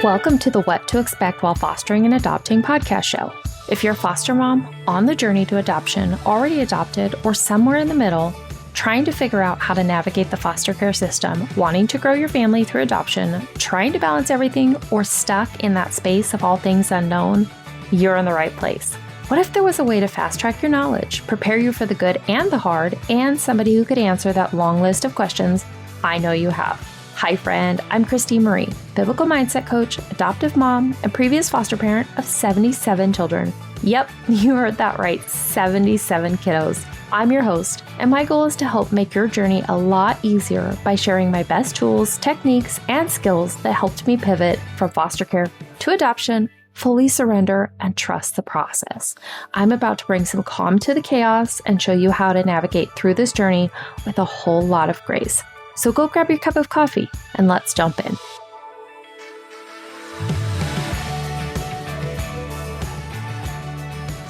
Welcome to the What to Expect While Fostering and Adopting podcast show. If you're a foster mom, on the journey to adoption, already adopted, or somewhere in the middle, trying to figure out how to navigate the foster care system, wanting to grow your family through adoption, trying to balance everything, or stuck in that space of all things unknown, you're in the right place. What if there was a way to fast track your knowledge, prepare you for the good and the hard, and somebody who could answer that long list of questions I know you have? Hi friend, I'm Christine Marie, biblical mindset coach, adoptive mom, and previous foster parent of 77 children. Yep, you heard that right, 77 kiddos. I'm your host, and my goal is to help make your journey a lot easier by sharing my best tools, techniques, and skills that helped me pivot from foster care to adoption, fully surrender, and trust the process. I'm about to bring some calm to the chaos and show you how to navigate through this journey with a whole lot of grace. So go grab your cup of coffee and let's jump in.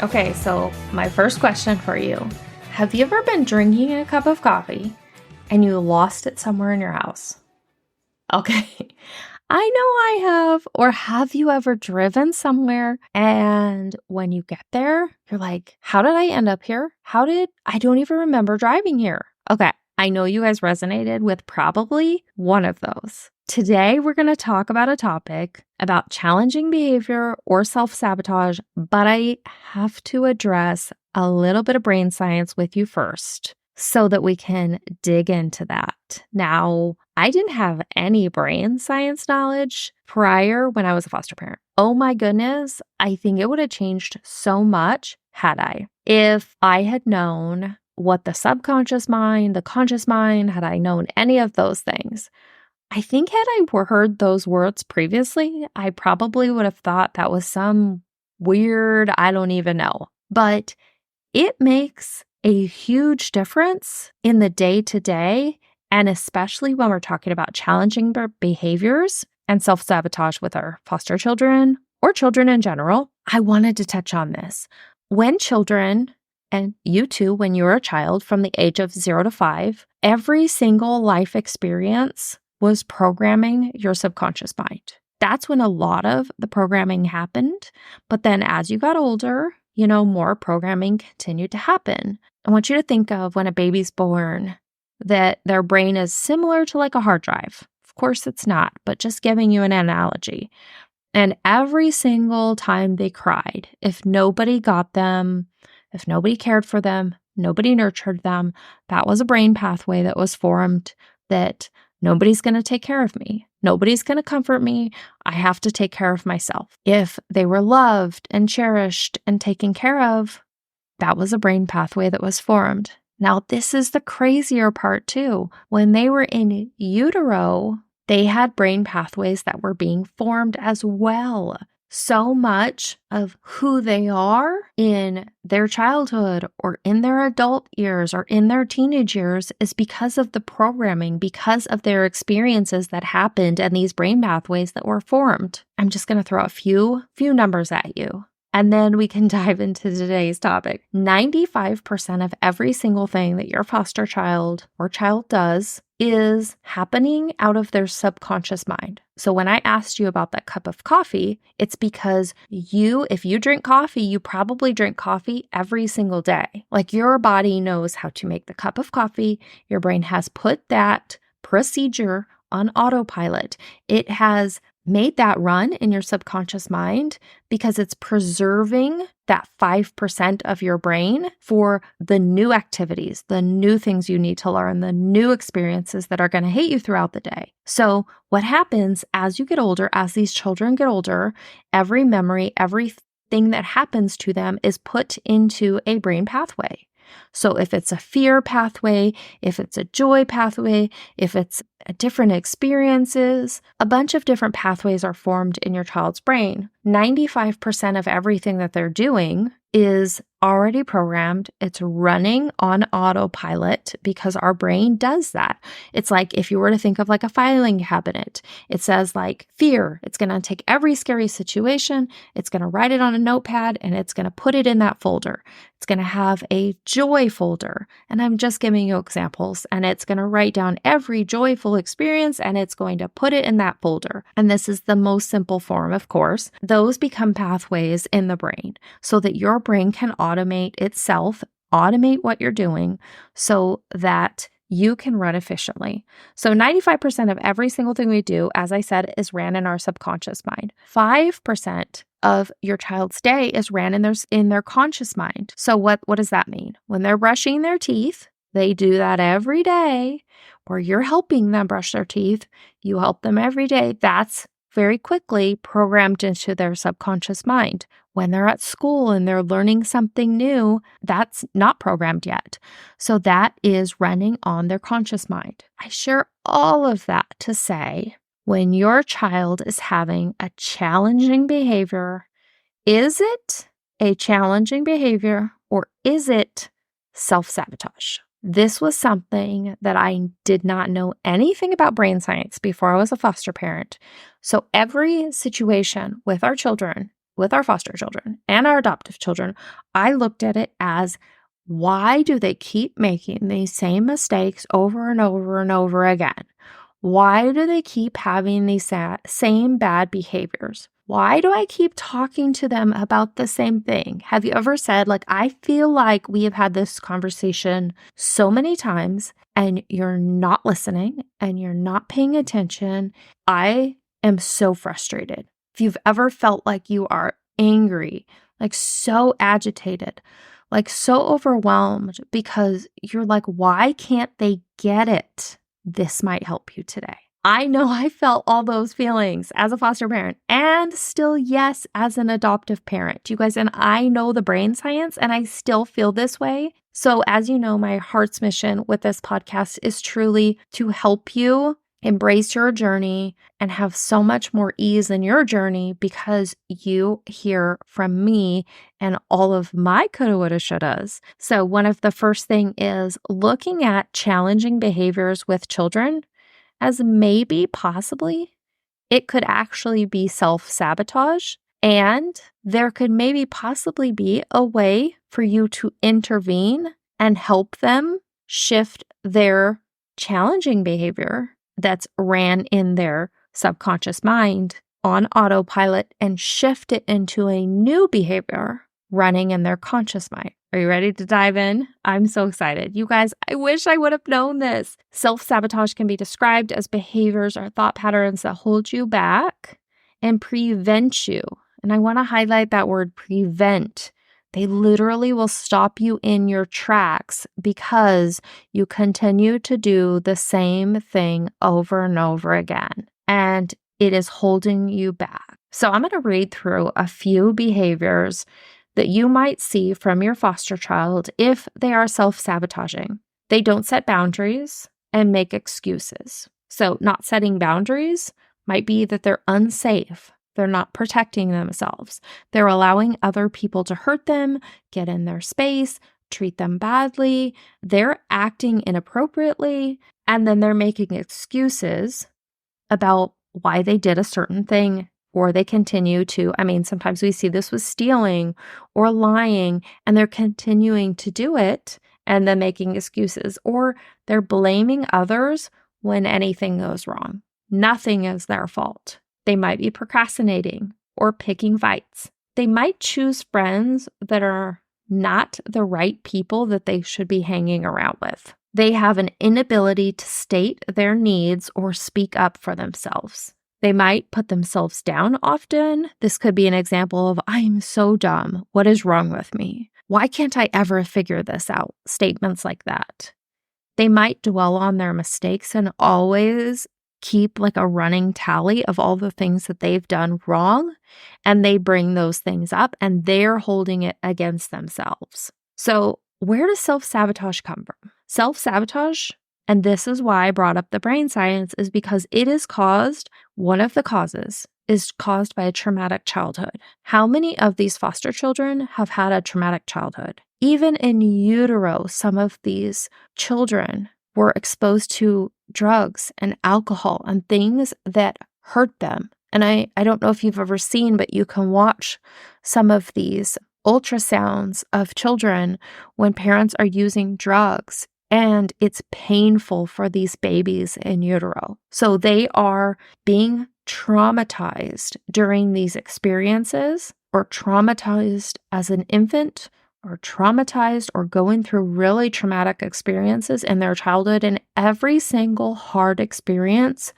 Okay, so my first question for you. Have you ever been drinking a cup of coffee and you lost it somewhere in your house? Okay, I know I have. Or have you ever driven somewhere and when you get there, you're like, how did I end up here? I don't even remember driving here. Okay. I know you guys resonated with probably one of those. Today, we're going to talk about a topic about challenging behavior or self-sabotage, but I have to address a little bit of brain science with you first so that we can dig into that. Now, I didn't have any brain science knowledge prior when I was a foster parent. Oh my goodness, I think it would have changed so much had I. If I had known what the subconscious mind, the conscious mind, had I known any of those things, I think had I heard those words previously, I probably would have thought that was some weird, I don't even know. But it makes a huge difference in the day-to-day, and especially when we're talking about challenging behaviors and self-sabotage with our foster children or children in general. I wanted to touch on this. When children, and you too, when you were a child from the age of 0 to 5, every single life experience was programming your subconscious mind. That's when a lot of the programming happened. But then as you got older, more programming continued to happen. I want you to think of when a baby's born, that their brain is similar to like a hard drive. Of course it's not, but just giving you an analogy. And every single time they cried, if nobody got them, if nobody cared for them, nobody nurtured them, that was a brain pathway that was formed that nobody's going to take care of me. Nobody's going to comfort me. I have to take care of myself. If they were loved and cherished and taken care of, that was a brain pathway that was formed. Now, this is the crazier part too. When they were in utero, they had brain pathways that were being formed as well. So much of who they are in their childhood or in their adult years or in their teenage years is because of the programming, because of their experiences that happened and these brain pathways that were formed. I'm just going to throw a few numbers at you, and then we can dive into today's topic. 95% of every single thing that your foster child or child does is happening out of their subconscious mind. So when I asked you about that cup of coffee, it's because if you drink coffee, you probably drink coffee every single day. Like your body knows how to make the cup of coffee. Your brain has put that procedure on autopilot. It has made that run in your subconscious mind because it's preserving that 5% of your brain for the new activities, the new things you need to learn, the new experiences that are going to hit you throughout the day. So what happens as you get older, as these children get older, every memory, everything that happens to them is put into a brain pathway. So if it's a fear pathway, if it's a joy pathway, if it's different experiences, a bunch of different pathways are formed in your child's brain. 95% of everything that they're doing is already programmed. It's running on autopilot because our brain does that. It's like if you were to think of like a filing cabinet, it says like fear. It's going to take every scary situation. It's going to write it on a notepad and it's going to put it in that folder. It's going to have a joy folder. And I'm just giving you examples. And it's going to write down every joyful experience and it's going to put it in that folder. And this is the most simple form, of course. Those become pathways in the brain so that your brain can automate itself, automate what you're doing so that you can run efficiently. So 95% of every single thing we do, as I said, is ran in our subconscious mind. 5% of your child's day is ran in their conscious mind. So what does that mean? When they're brushing their teeth, they do that every day, or you're helping them brush their teeth, you help them every day. That's very quickly programmed into their subconscious mind. When they're at school and they're learning something new, that's not programmed yet. So that is running on their conscious mind. I share all of that to say, when your child is having a challenging behavior, is it a challenging behavior or is it self-sabotage? This was something that I did not know anything about brain science before I was a foster parent. So every situation with our children, with our foster children and our adoptive children, I looked at it as, why do they keep making these same mistakes over and over and over again? Why do they keep having these same bad behaviors? Why do I keep talking to them about the same thing? Have you ever said, I feel like we have had this conversation so many times and you're not listening and you're not paying attention? I am so frustrated. If you've ever felt like you are angry, so agitated, so overwhelmed because you're why can't they get it? This might help you today. I know I felt all those feelings as a foster parent and still, yes, as an adoptive parent. You guys, and I know the brain science and I still feel this way. So as you know, my heart's mission with this podcast is truly to help you embrace your journey and have so much more ease in your journey because you hear from me and all of my coulda, woulda, shouldas. So one of the first thing is looking at challenging behaviors with children as maybe possibly it could actually be self-sabotage, and there could maybe possibly be a way for you to intervene and help them shift their challenging behavior that's ran in their subconscious mind on autopilot and shift it into a new behavior running in their conscious mind. Are you ready to dive in? I'm so excited. You guys, I wish I would have known this. Self-sabotage can be described as behaviors or thought patterns that hold you back and prevent you. And I want to highlight that word prevent. They literally will stop you in your tracks because you continue to do the same thing over and over again. And it is holding you back. So I'm going to read through a few behaviors that you might see from your foster child if they are self-sabotaging. They don't set boundaries and make excuses. So not setting boundaries might be that they're unsafe. They're not protecting themselves. They're allowing other people to hurt them, get in their space, treat them badly. They're acting inappropriately, and then they're making excuses about why they did a certain thing. Or they continue to, sometimes we see this with stealing or lying, and they're continuing to do it and then making excuses. Or they're blaming others when anything goes wrong. Nothing is their fault. They might be procrastinating or picking fights. They might choose friends that are not the right people that they should be hanging around with. They have an inability to state their needs or speak up for themselves. They might put themselves down often. This could be an example of, I'm so dumb. What is wrong with me? Why can't I ever figure this out? Statements like that. They might dwell on their mistakes and always keep a running tally of all the things that they've done wrong. And they bring those things up and they're holding it against themselves. So where does self-sabotage come from? Self-sabotage, and this is why I brought up the brain science, is because one of the causes is caused by a traumatic childhood. How many of these foster children have had a traumatic childhood? Even in utero, some of these children were exposed to drugs and alcohol and things that hurt them. And I don't know if you've ever seen, but you can watch some of these ultrasounds of children when parents are using drugs And it's painful for these babies in utero. So they are being traumatized during these experiences, or traumatized as an infant, or traumatized or going through really traumatic experiences in their childhood. And every single hard experience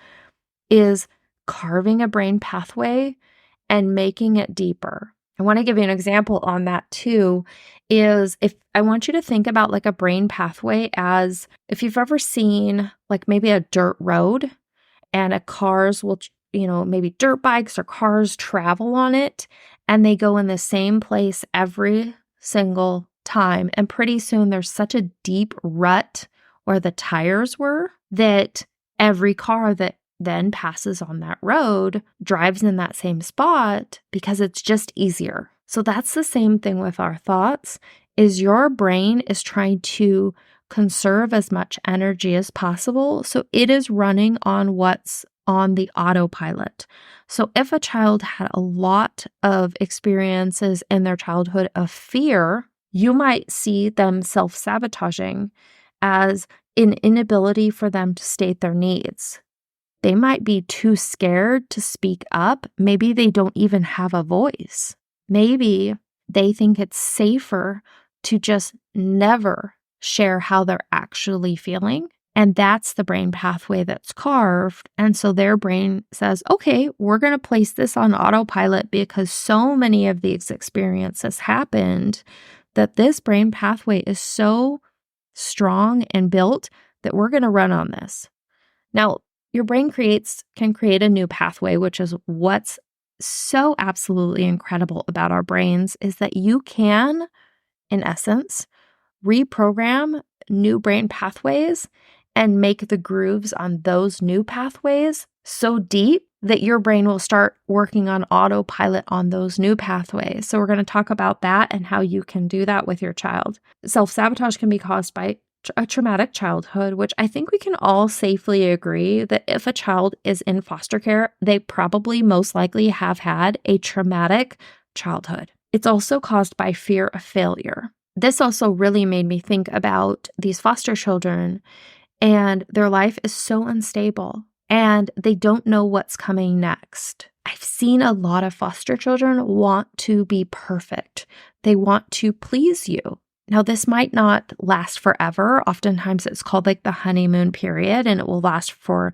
is carving a brain pathway and making it deeper. I want to give you an example on that too, is if I want you to think about like a brain pathway as if you've ever seen like maybe a dirt road and a cars will, maybe dirt bikes or cars travel on it and they go in the same place every single time. And pretty soon there's such a deep rut where the tires were that every car that then passes on that road drives in that same spot because it's just easier. So that's the same thing with our thoughts, is your brain is trying to conserve as much energy as possible. So it is running on what's on the autopilot. So if a child had a lot of experiences in their childhood of fear, you might see them self-sabotaging as an inability for them to state their needs. They might be too scared to speak up. Maybe they don't even have a voice. Maybe they think it's safer to just never share how they're actually feeling. And that's the brain pathway that's carved. And so their brain says, okay, we're going to place this on autopilot because so many of these experiences happened that this brain pathway is so strong and built that we're going to run on this. Now, your brain can create a new pathway, which is what's so absolutely incredible about our brains, is that you can, in essence, reprogram new brain pathways and make the grooves on those new pathways so deep that your brain will start working on autopilot on those new pathways. So we're going to talk about that and how you can do that with your child. Self-sabotage can be caused by a traumatic childhood, which I think we can all safely agree that if a child is in foster care, they probably most likely have had a traumatic childhood. It's also caused by fear of failure. This also really made me think about these foster children, and their life is so unstable and they don't know what's coming next. I've seen a lot of foster children want to be perfect. They want to please you. Now, this might not last forever. Oftentimes it's called like the honeymoon period, and it will last for,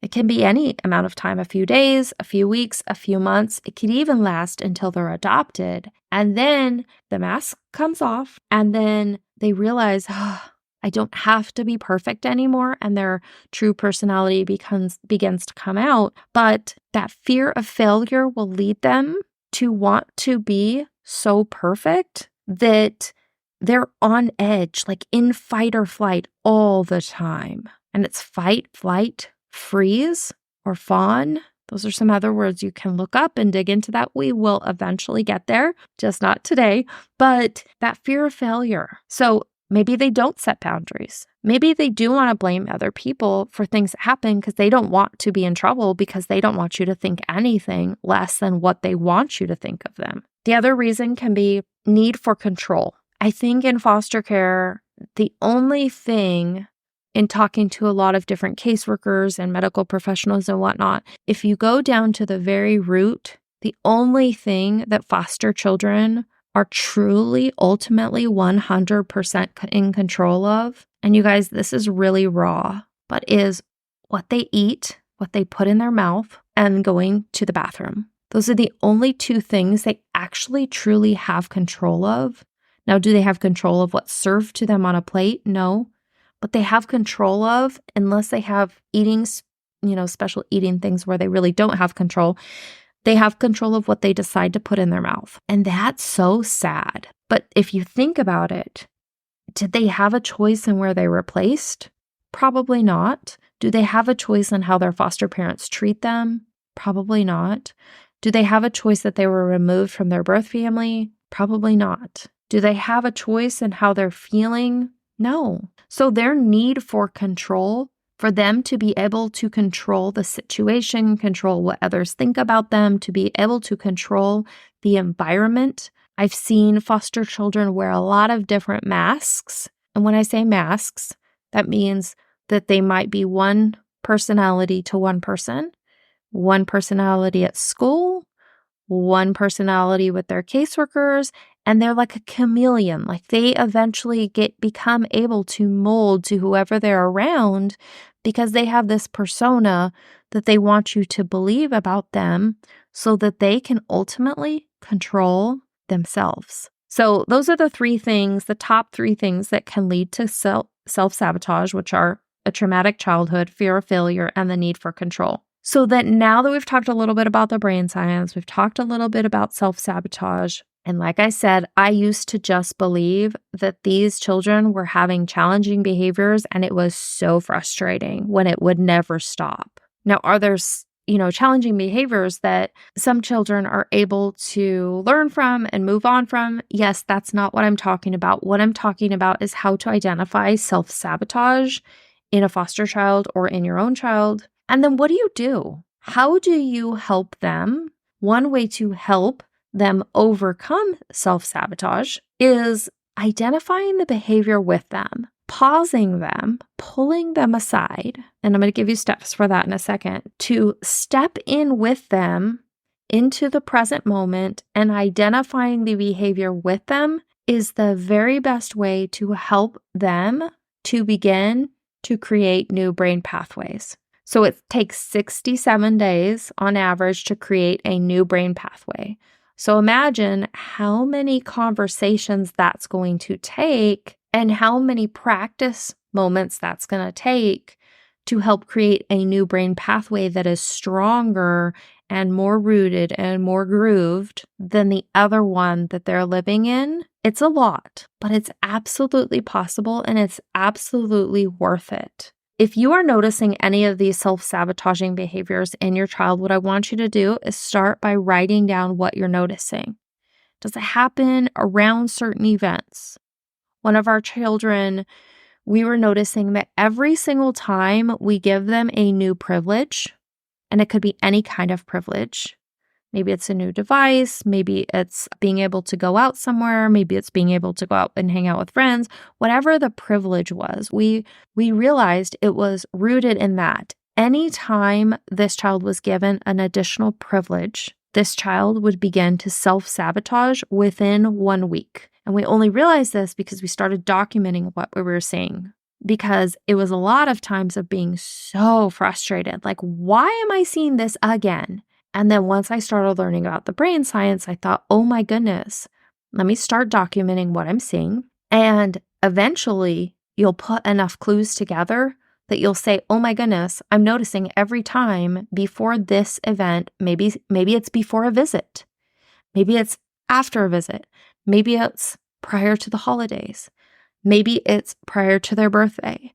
it can be any amount of time, a few days, a few weeks, a few months. It could even last until they're adopted. And then the mask comes off, and then they realize, I don't have to be perfect anymore, and their true personality begins to come out. But that fear of failure will lead them to want to be so perfect that they're on edge, like in fight or flight all the time. And it's fight, flight, freeze, or fawn. Those are some other words you can look up and dig into that. We will eventually get there, just not today. But that fear of failure. So maybe they don't set boundaries. Maybe they do want to blame other people for things that happen because they don't want to be in trouble, because they don't want you to think anything less than what they want you to think of them. The other reason can be need for control. I think in foster care, the only thing, in talking to a lot of different caseworkers and medical professionals and whatnot, if you go down to the very root, the only thing that foster children are truly, ultimately 100% in control of, and you guys, this is really raw, but is what they eat, what they put in their mouth, and going to the bathroom. Those are the only two things they actually truly have control of. Now, do they have control of what's served to them on a plate? No. But they have control of, unless they have eating, special eating things where they really don't have control, they have control of what they decide to put in their mouth. And that's so sad. But if you think about it, did they have a choice in where they were placed? Probably not. Do they have a choice in how their foster parents treat them? Probably not. Do they have a choice that they were removed from their birth family? Probably not. Do they have a choice in how they're feeling? No. So their need for control, for them to be able to control the situation, control what others think about them, to be able to control the environment. I've seen foster children wear a lot of different masks. And when I say masks, That means that they might be one personality to one personality at school, one personality with their caseworkers, and they're like a chameleon. Like they eventually become able to mold to whoever they're around because they have this persona that they want you to believe about them so that they can ultimately control themselves. So those are the top three things that can lead to self-sabotage, which are a traumatic childhood, fear of failure, and the need for control. So that now that we've talked a little bit about the brain science, we've talked a little bit about self-sabotage. And like I said, I used to just believe that these children were having challenging behaviors, and it was so frustrating when it would never stop. Now, are there challenging behaviors that some children are able to learn from and move on from? Yes, that's not what I'm talking about. What I'm talking about is how to identify self-sabotage in a foster child or in your own child. And then what do you do? How do you help them? One way to help them overcome self-sabotage is identifying the behavior with them, pausing them, pulling them aside, and I'm going to give you steps for that in a second, to step in with them into the present moment, and identifying the behavior with them is the very best way to help them to begin to create new brain pathways. So it takes 67 days on average to create a new brain pathway. So imagine how many conversations that's going to take and how many practice moments that's going to take to help create a new brain pathway that is stronger and more rooted and more grooved than the other one that they're living in. It's a lot, but it's absolutely possible and it's absolutely worth it. If you are noticing any of these self-sabotaging behaviors in your child, what I want you to do is start by writing down what you're noticing. Does it happen around certain events? One of our children, we were noticing that every single time we give them a new privilege, and it could be any kind of privilege, maybe it's a new device, maybe it's being able to go out somewhere, maybe it's being able to go out and hang out with friends, whatever the privilege was, we realized it was rooted in that. Anytime this child was given an additional privilege, this child would begin to self-sabotage within 1 week. And we only realized this because we started documenting what we were seeing, because it was a lot of times of being so frustrated. Like, why am I seeing this again? And then once I started learning about the brain science, I thought, oh my goodness, let me start documenting what I'm seeing. And eventually you'll put enough clues together that you'll say, oh my goodness, I'm noticing every time before this event, maybe it's before a visit, maybe it's after a visit, maybe it's prior to the holidays, maybe it's prior to their birthday.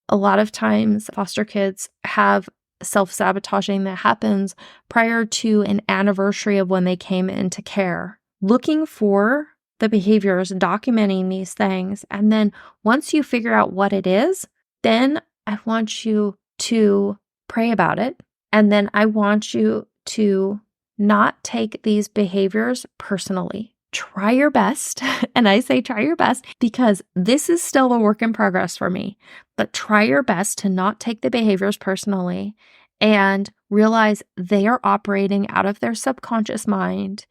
A lot of times foster kids have self-sabotaging that happens prior to an anniversary of when they came into care. Looking for the behaviors, documenting these things, and then once you figure out what it is, then I want you to pray about it, and then I want you to not take these behaviors personally. Try your best, and I say try your best because this is still a work in progress for me, but try your best to not take the behaviors personally and realize they are operating out of their subconscious mind,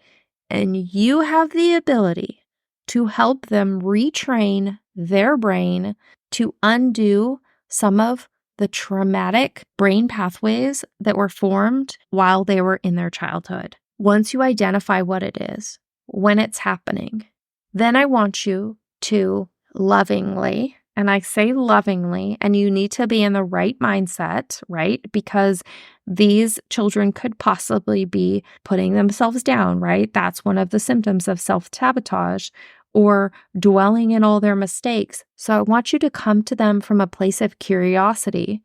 and you have the ability to help them retrain their brain to undo some of the traumatic brain pathways that were formed while they were in their childhood. Once you identify what it is, when it's happening, then I want you to lovingly, and I say lovingly, and you need to be in the right mindset, right? Because these children could possibly be putting themselves down, right? That's one of the symptoms of self-sabotage, or dwelling in all their mistakes. So I want you to come to them from a place of curiosity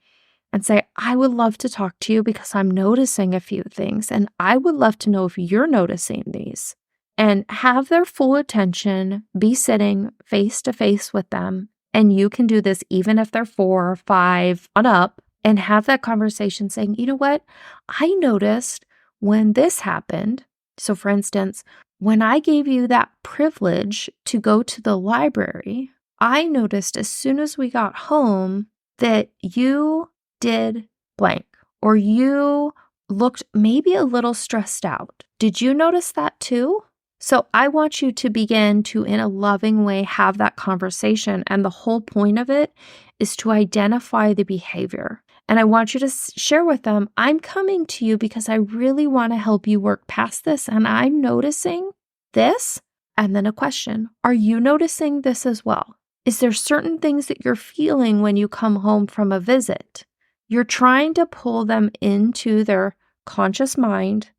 and say, I would love to talk to you because I'm noticing a few things, and I would love to know if you're noticing these. And have their full attention, be sitting face to face with them. And you can do this even if they're 4 or 5 on up, and have that conversation saying, you know what? I noticed when this happened. So for instance, when I gave you that privilege to go to the library, I noticed as soon as we got home that you did blank, or you looked maybe a little stressed out. Did you notice that too? So I want you to begin to, in a loving way, have that conversation. And the whole point of it is to identify the behavior. And I want you to share with them, I'm coming to you because I really want to help you work past this. And I'm noticing this. And then a question, are you noticing this as well? Is there certain things that you're feeling when you come home from a visit? You're trying to pull them into their conscious mind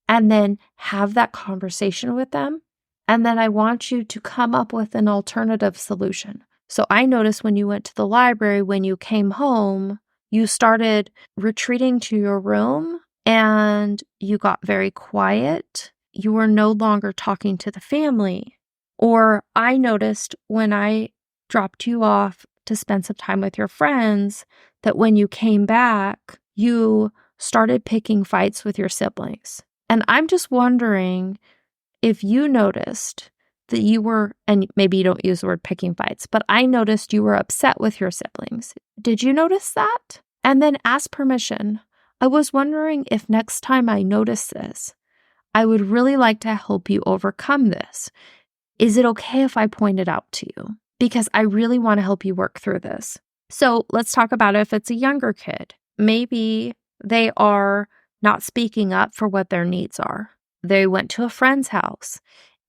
and then have that conversation with them. And then I want you to come up with an alternative solution. So I noticed when you went to the library, when you came home, you started retreating to your room and you got very quiet. You were no longer talking to the family. Or I noticed when I dropped you off to spend some time with your friends that when you came back, you started picking fights with your siblings. And I'm just wondering if you noticed that you were, and maybe you don't use the word picking fights, but I noticed you were upset with your siblings. Did you notice that? And then ask permission. I was wondering if next time I notice this, I would really like to help you overcome this. Is it okay if I point it out to you? Because I really want to help you work through this. So let's talk about if it's a younger kid. Maybe they are not speaking up for what their needs are. They went to a friend's house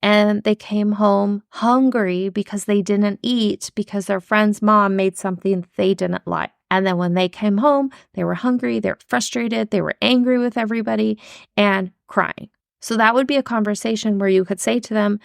and they came home hungry because they didn't eat because their friend's mom made something they didn't like. And then when they came home, they were hungry, they were frustrated, they were angry with everybody and crying. So that would be a conversation where you could say to them,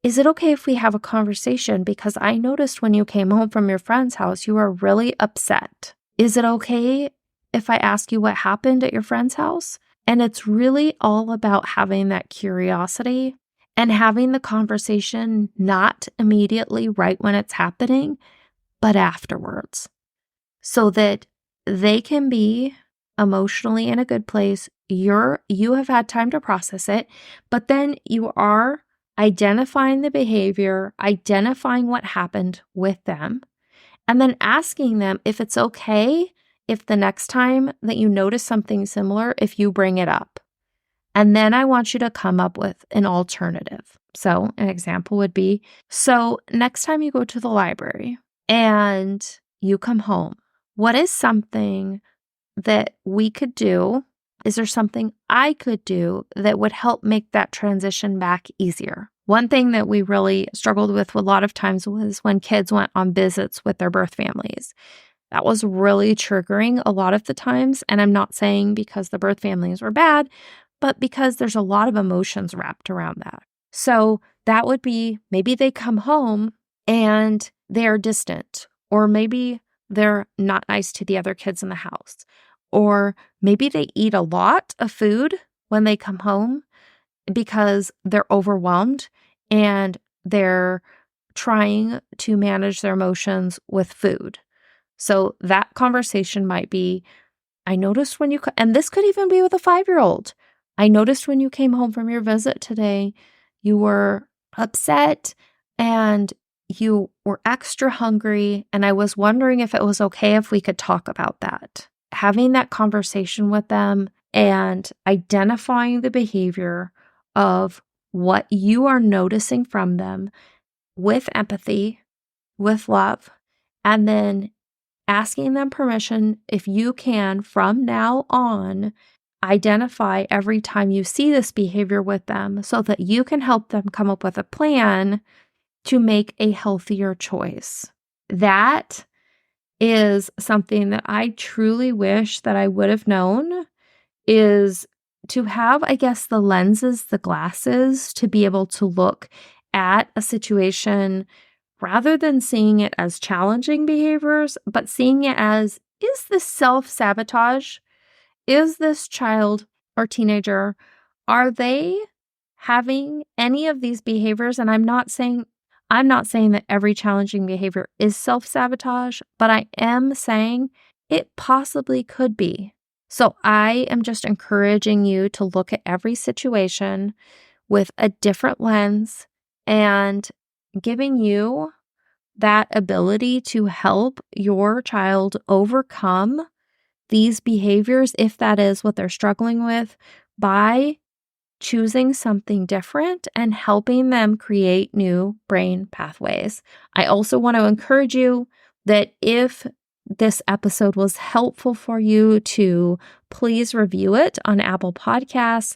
is it okay if we have a conversation? Because I noticed when you came home from your friend's house, you were really upset. Is it okay if I ask you what happened at your friend's house? And it's really all about having that curiosity and having the conversation not immediately right when it's happening, but afterwards, so that they can be emotionally in a good place. You have had time to process it, but then you are identifying the behavior, identifying what happened with them, and then asking them if it's okay if the next time that you notice something similar, if you bring it up. And then I want you to come up with an alternative. So an example would be, so next time you go to the library and you come home, what is something that we could do? Is there something I could do that would help make that transition back easier? One thing that we really struggled with a lot of times was when kids went on visits with their birth families. That was really triggering a lot of the times. And I'm not saying because the birth families were bad, but because there's a lot of emotions wrapped around that. So that would be maybe they come home and they're distant, or maybe they're not nice to the other kids in the house, or maybe they eat a lot of food when they come home because they're overwhelmed and they're trying to manage their emotions with food. So that conversation might be, I noticed when you, and this could even be with a 5-year-old. I noticed when you came home from your visit today, you were upset and you were extra hungry. And I was wondering if it was okay if we could talk about that. Having that conversation with them and identifying the behavior of what you are noticing from them with empathy, with love, and then asking them permission, if you can, from now on, identify every time you see this behavior with them so that you can help them come up with a plan to make a healthier choice. That is something that I truly wish that I would have known, is to have, I guess, the lenses, the glasses to be able to look at a situation rather than seeing it as challenging behaviors, but seeing it as, is this self-sabotage? Is this child or teenager, are they having any of these behaviors? And I'm not saying that every challenging behavior is self-sabotage, but I am saying it possibly could be. So I am just encouraging you to look at every situation with a different lens and giving you that ability to help your child overcome these behaviors, if that is what they're struggling with, by choosing something different and helping them create new brain pathways. I also want to encourage you that if this episode was helpful for you, to please review it on Apple Podcasts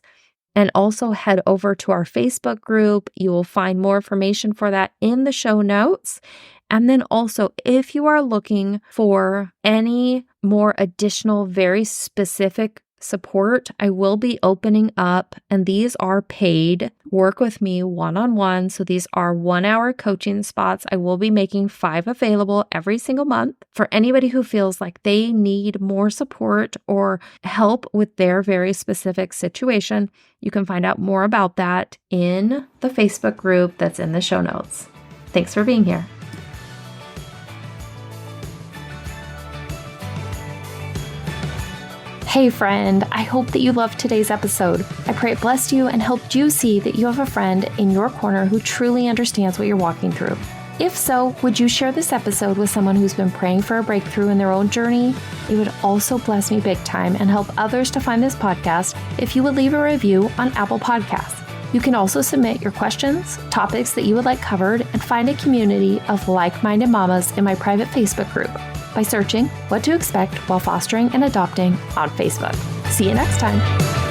and also head over to our Facebook group. You will find more information for that in the show notes. And then also, if you are looking for any more additional, very specific support, I will be opening up, and these are paid, work with me one-on-one. So these are 1-hour coaching spots. I will be making 5 available every single month for anybody who feels like they need more support or help with their very specific situation. You can find out more about that in the Facebook group that's in the show notes. Thanks for being here. Hey friend, I hope that you loved today's episode. I pray it blessed you and helped you see that you have a friend in your corner who truly understands what you're walking through. If so, would you share this episode with someone who's been praying for a breakthrough in their own journey? It would also bless me big time and help others to find this podcast if you would leave a review on Apple Podcasts. You can also submit your questions, topics that you would like covered, and find a community of like-minded mamas in my private Facebook group by searching What to Expect While Fostering and Adopting on Facebook. See you next time.